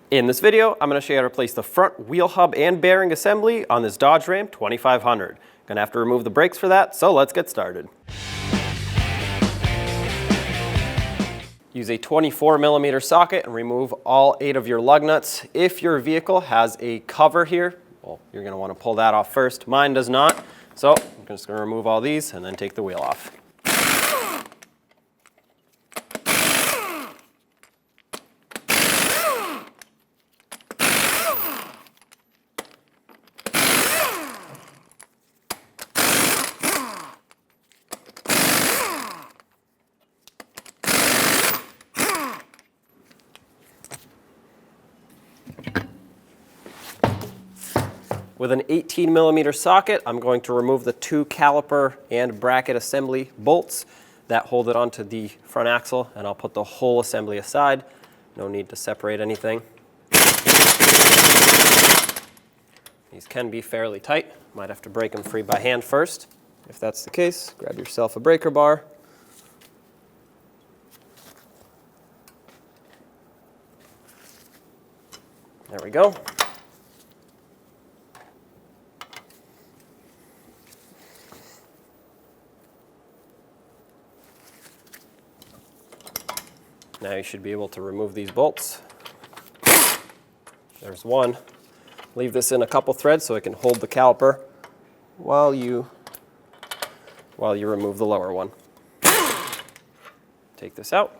In this video, I'm going to show you how to replace the front wheel hub and bearing assembly on this Dodge Ram 2500. Going to have to remove the brakes for that, so let's get started. Use a 24mm socket and remove all 8 of your lug nuts. If your vehicle has a cover here, well, you're going to want to pull that off first. Mine does not, so I'm just going to remove all these and then take the wheel off. With an 18mm socket, I'm going to remove the 2 caliper and bracket assembly bolts that hold it onto the front axle, and I'll put the whole assembly aside. No need to separate anything. These can be fairly tight. Might have to break them free by hand first. If that's the case, grab yourself a breaker bar. There we go. Now you should be able to remove these bolts. There's one. Leave this in a couple threads so it can hold the caliper while you remove the lower one. Take this out.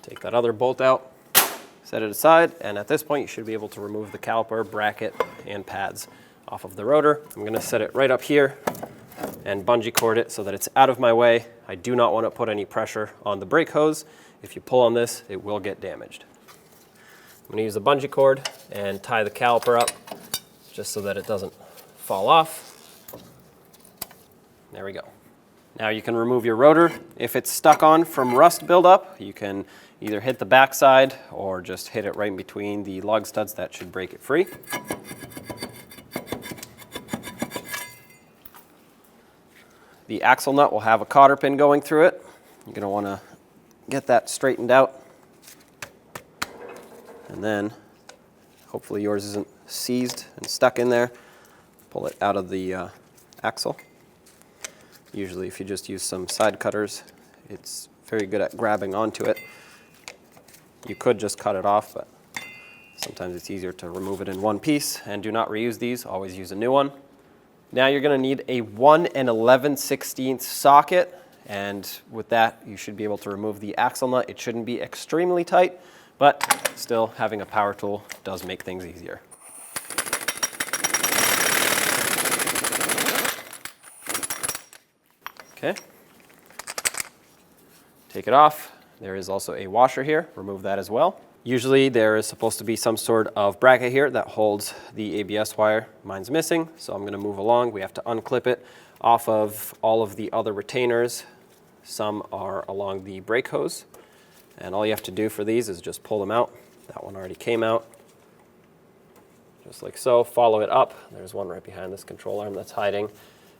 Take that other bolt out, set it aside, and at this point you should be able to remove the caliper, bracket, and pads off of the rotor. I'm going to set it right up here and bungee cord it so that it's out of my way. I do not want to put any pressure on the brake hose. If you pull on this, it will get damaged. I'm going to use the bungee cord and tie the caliper up just so that it doesn't fall off. There we go. Now you can remove your rotor. If it's stuck on from rust buildup, you can either hit the backside or just hit it right in between the lug studs. That should break it free. The axle nut will have a cotter pin going through it. You're going to want to get that straightened out. And then, hopefully yours isn't seized and stuck in there. Pull it out of the axle. Usually if you just use some side cutters, it's very good at grabbing onto it. You could just cut it off, but sometimes it's easier to remove it in one piece. And do not reuse these, always use a new one. Now you're going to need a 1 11/16 socket, and with that you should be able to remove the axle nut. It shouldn't be extremely tight, but still having a power tool does make things easier. Okay, take it off. There is also a washer here, remove that as well. Usually there is supposed to be some sort of bracket here that holds the ABS wire. Mine's missing, so I'm going to move along. We have to unclip it off of all of the other retainers. Some are along the brake hose, and all you have to do for these is just pull them out. That one already came out. Just like so, follow it up. There's one right behind this control arm that's hiding.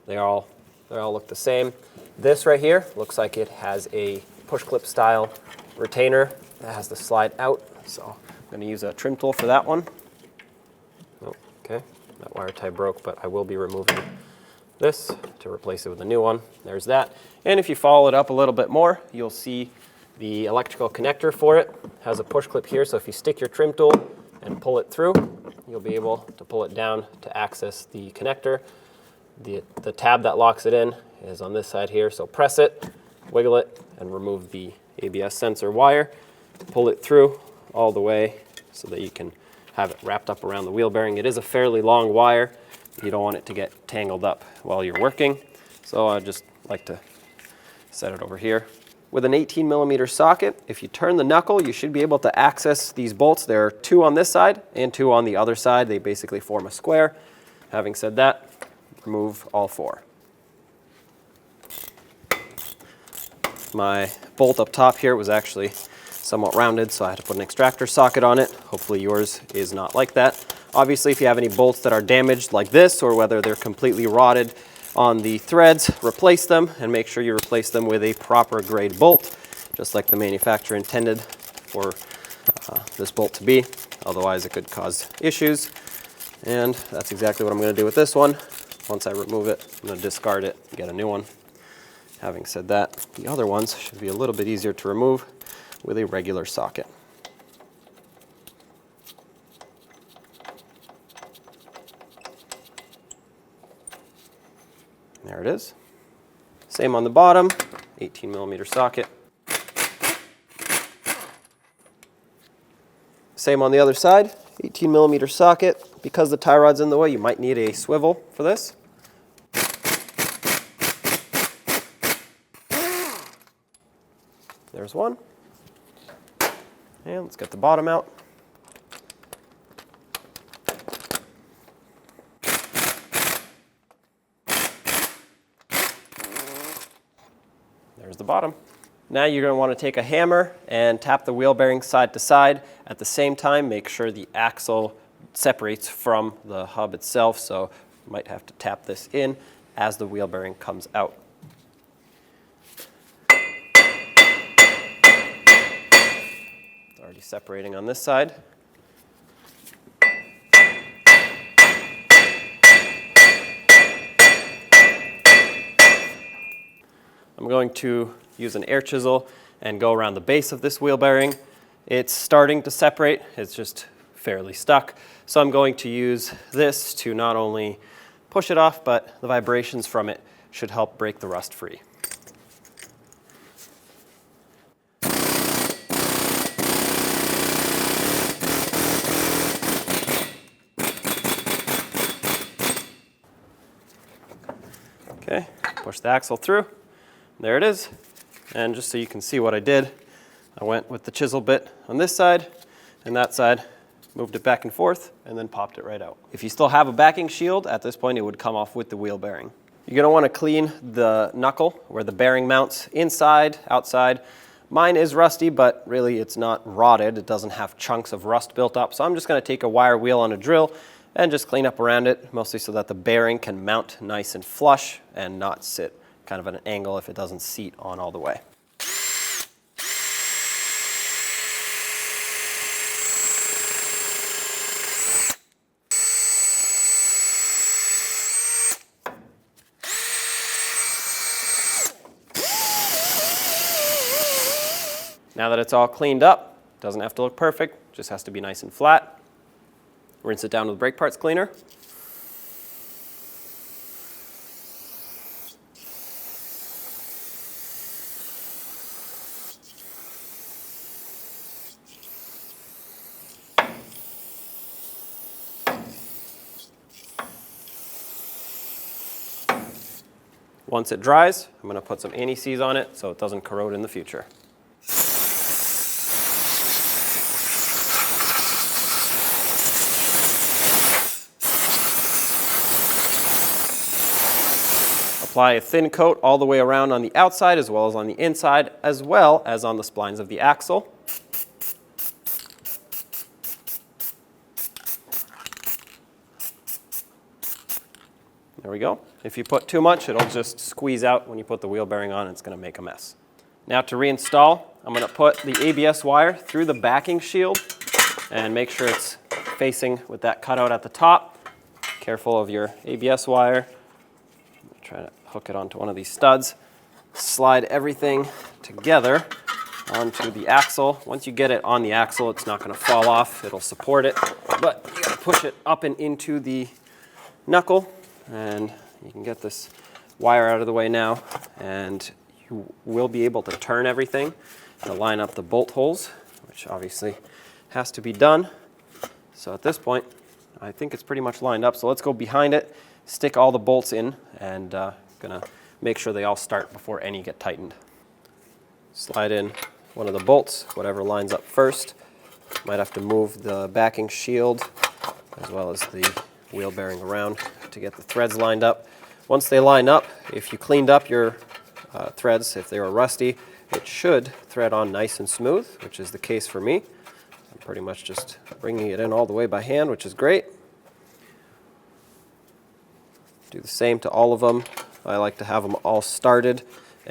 They all look the same. This right here looks like it has a push clip style retainer that has the slide out. So I'm going to use a trim tool for that one. Oh, okay, that wire tie broke, but I will be removing this to replace it with a new one. There's that. And if you follow it up a little bit more, you'll see the electrical connector for it. It has a push clip here, so if you stick your trim tool and pull it through, you'll be able to pull it down to access the connector. The tab that locks it in is on this side here, so press it, wiggle it, and remove the ABS sensor wire. Pull it through all the way so that you can have it wrapped up around the wheel bearing. It is a fairly long wire. You don't want it to get tangled up while you're working. So I just like to set it over here. With an 18mm socket, if you turn the knuckle, you should be able to access these bolts. There are 2 on this side and 2 on the other side. They basically form a square. Having said that, remove all 4. My bolt up top here was actually somewhat rounded, so I had to put an extractor socket on it. Hopefully yours is not like that. Obviously, if you have any bolts that are damaged like this, or whether they're completely rotted on the threads, replace them and make sure you replace them with a proper grade bolt. just like the manufacturer intended for this bolt to be. Otherwise it could cause issues. And that's exactly what I'm going to do with this one. Once I remove it, I'm going to discard it and get a new one. Having said that, the other ones should be a little bit easier to remove with a regular socket. There it is. Same on the bottom, 18mm socket. Same on the other side, 18mm socket. Because the tie rod's in the way, you might need a swivel for this. There's one. And let's get the bottom out. There's the bottom. Now you're going to want to take a hammer and tap the wheel bearing side to side. At the same time, make sure the axle separates from the hub itself, so you might have to tap this in as the wheel bearing comes out. It's already separating on this side. I'm going to use an air chisel and go around the base of this wheel bearing. It's starting to separate, it's just fairly stuck. So I'm going to use this to not only push it off, but the vibrations from it should help break the rust free. Okay, push the axle through. There it is. And just so you can see what I did, I went with the chisel bit on this side and that side, moved it back and forth, and then popped it right out. If you still have a backing shield, at this point it would come off with the wheel bearing. You're going to want to clean the knuckle where the bearing mounts, inside, outside. Mine is rusty, but really it's not rotted. It doesn't have chunks of rust built up. So I'm just going to take a wire wheel on a drill and just clean up around it, mostly so that the bearing can mount nice and flush and not sit kind of at an angle if it doesn't seat on all the way. Now that it's all cleaned up, doesn't have to look perfect, just has to be nice and flat. Rinse it down with brake parts cleaner. Once it dries, I'm going to put some anti-seize on it so it doesn't corrode in the future. Apply a thin coat all the way around on the outside as well as on the inside, as well as on the splines of the axle. There we go. If you put too much, it'll just squeeze out when you put the wheel bearing on. It's going to make a mess. Now to reinstall, I'm going to put the ABS wire through the backing shield and make sure it's facing with that cutout at the top. Careful of your ABS wire. Try to hook it onto one of these studs. Slide everything together onto the axle. Once you get it on the axle, it's not going to fall off. It'll support it, but you got to push it up and into the knuckle, and you can get this wire out of the way now, and you will be able to turn everything to line up the bolt holes, which obviously has to be done. So at this point, I think it's pretty much lined up. So let's go behind it, stick all the bolts in, and gonna make sure they all start before any get tightened. Slide in one of the bolts, whatever lines up first. Might have to move the backing shield as well as the wheel bearing around to get the threads lined up. Once they line up, if you cleaned up your threads, if they were rusty, it should thread on nice and smooth, which is the case for me. I'm pretty much just bringing it in all the way by hand, which is great. Do the same to all of them. I like to have them all started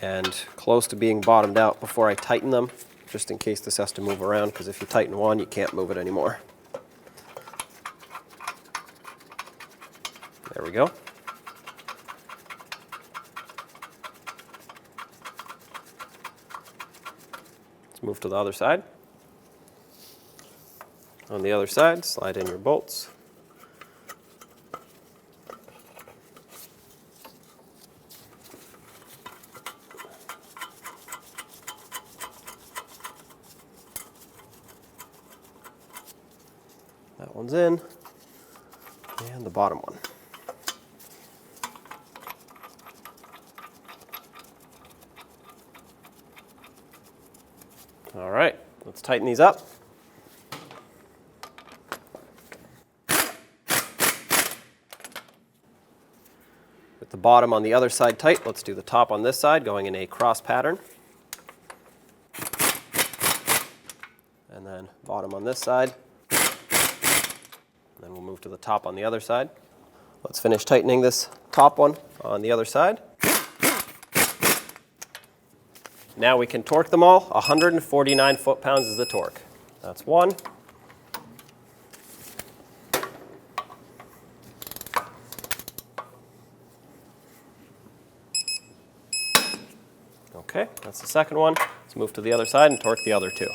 and close to being bottomed out before I tighten them, just in case this has to move around, because if you tighten one, you can't move it anymore. There we go. Let's move to the other side. On the other side, slide in your bolts. That one's in, and the bottom one. All right, let's tighten these up. With the bottom on the other side tight, let's do the top on this side, going in a cross pattern. And then bottom on this side. And then we'll move to the top on the other side. Let's finish tightening this top one on the other side. Now we can torque them all. 149 foot-pounds is the torque. That's one. Okay, that's the second one. Let's move to the other side and torque the other two.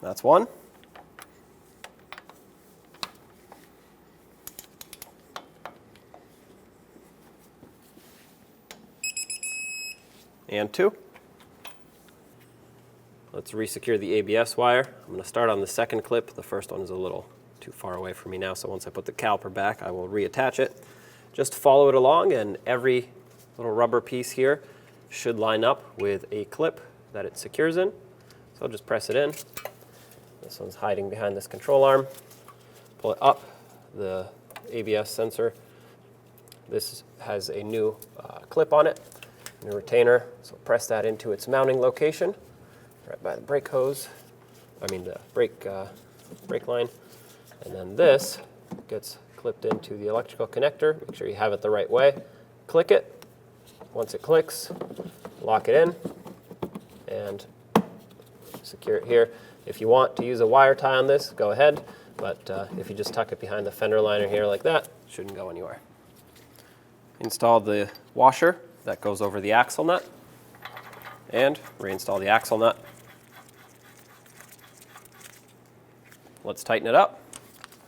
That's one. And two. Let's resecure the ABS wire. I'm going to start on the second clip. The first one is a little too far away from me now, so once I put the caliper back, I will reattach it. Just follow it along, and every little rubber piece here should line up with a clip that it secures in. So I'll just press it in. This one's hiding behind this control arm. Pull it up, the ABS sensor. This has a new clip on it, and a retainer, so press that into its mounting location. Right by the brake hose, the brake line. And then this gets clipped into the electrical connector. Make sure you have it the right way. Click it. Once it clicks, lock it in and secure it here. If you want to use a wire tie on this, go ahead. But if you just tuck it behind the fender liner here like that, it shouldn't go anywhere. Install the washer that goes over the axle nut and reinstall the axle nut. Let's tighten it up.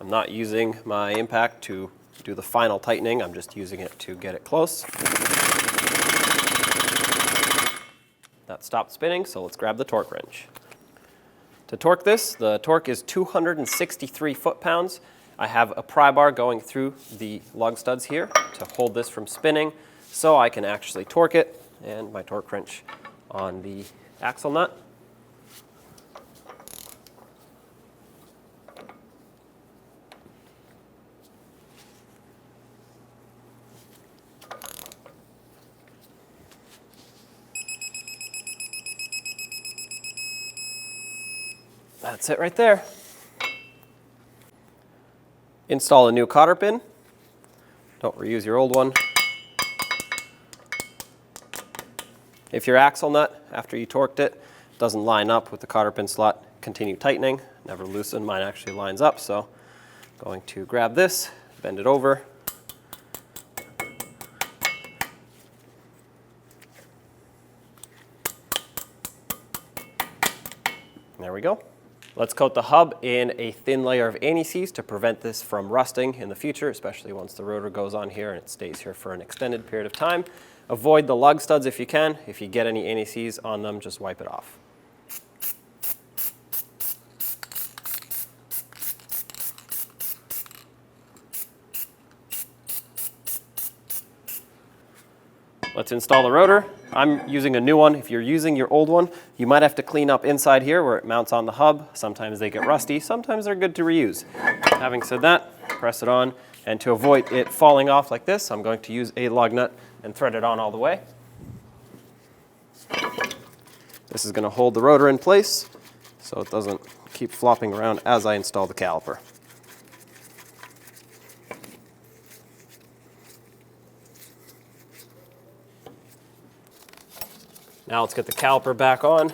I'm not using my impact to do the final tightening. I'm just using it to get it close. That stopped spinning, so let's grab the torque wrench. To torque this, the torque is 263 foot-pounds. I have a pry bar going through the lug studs here to hold this from spinning, so I can actually torque it, and my torque wrench on the axle nut. That's it right there. Install a new cotter pin. Don't reuse your old one. If your axle nut, after you torqued it, doesn't line up with the cotter pin slot, continue tightening. Never loosen. Mine actually lines up, so I'm going to grab this, bend it over. There we go. Let's coat the hub in a thin layer of anti-seize to prevent this from rusting in the future, especially once the rotor goes on here and it stays here for an extended period of time. Avoid the lug studs if you can. If you get any anti-seize on them, just wipe it off. Let's install the rotor. I'm using a new one. If you're using your old one, you might have to clean up inside here where it mounts on the hub. Sometimes they get rusty. Sometimes they're good to reuse. Having said that, press it on. And to avoid it falling off like this, I'm going to use a lug nut and thread it on all the way. This is going to hold the rotor in place so it doesn't keep flopping around as I install the caliper. Now let's get the caliper back on.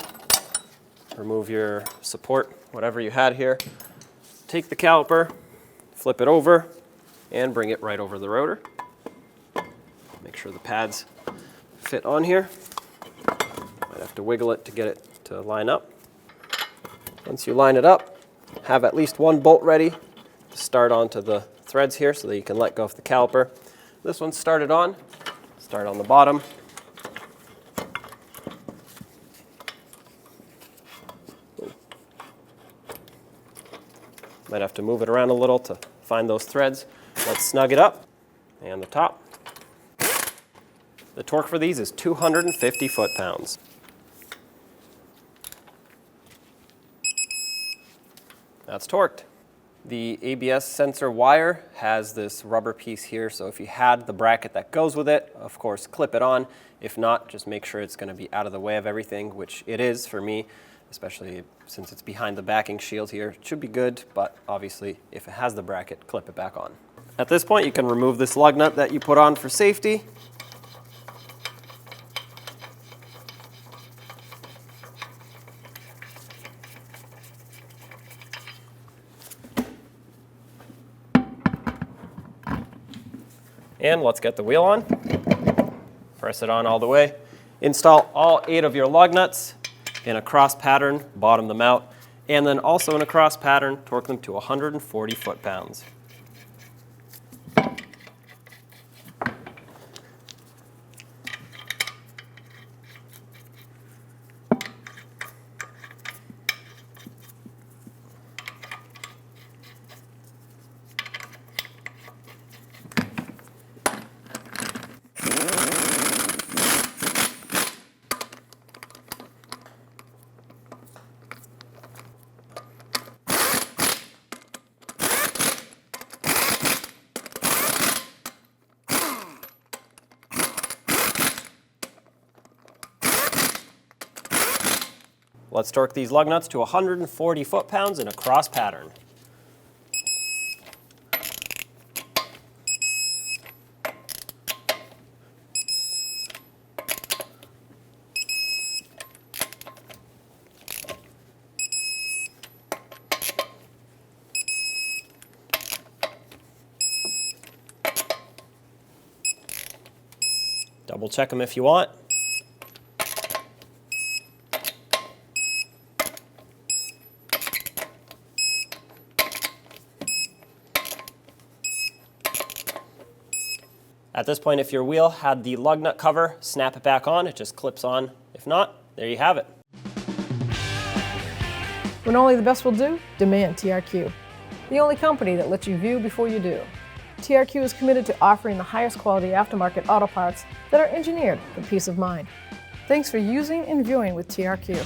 Remove your support, whatever you had here. Take the caliper, flip it over, and bring it right over the rotor. Make sure the pads fit on here. Might have to wiggle it to get it to line up. Once you line it up, have at least one bolt ready to start onto the threads here so that you can let go of the caliper. This one's started on. Start on the bottom. Might have to move it around a little to find those threads. Let's snug it up. And the top. The torque for these is 250 foot-pounds. That's torqued. The ABS sensor wire has this rubber piece here, so if you had the bracket that goes with it, of course, clip it on. If not, just make sure it's going to be out of the way of everything, which it is for me, especially since it's behind the backing shield here. It should be good, but obviously, if it has the bracket, clip it back on. At this point, you can remove this lug nut that you put on for safety. And let's get the wheel on. Press it on all the way. Install all 8 of your lug nuts in a cross pattern, bottom them out, and then also in a cross pattern, torque them to 140 foot-pounds. Let's torque these lug nuts to 140 foot-pounds in a cross pattern. Double check them if you want. At this point, if your wheel had the lug nut cover, snap it back on. It just clips on. If not, there you have it. When only the best will do, demand TRQ. The only company that lets you view before you do. TRQ is committed to offering the highest quality aftermarket auto parts that are engineered for peace of mind. Thanks for using and viewing with TRQ.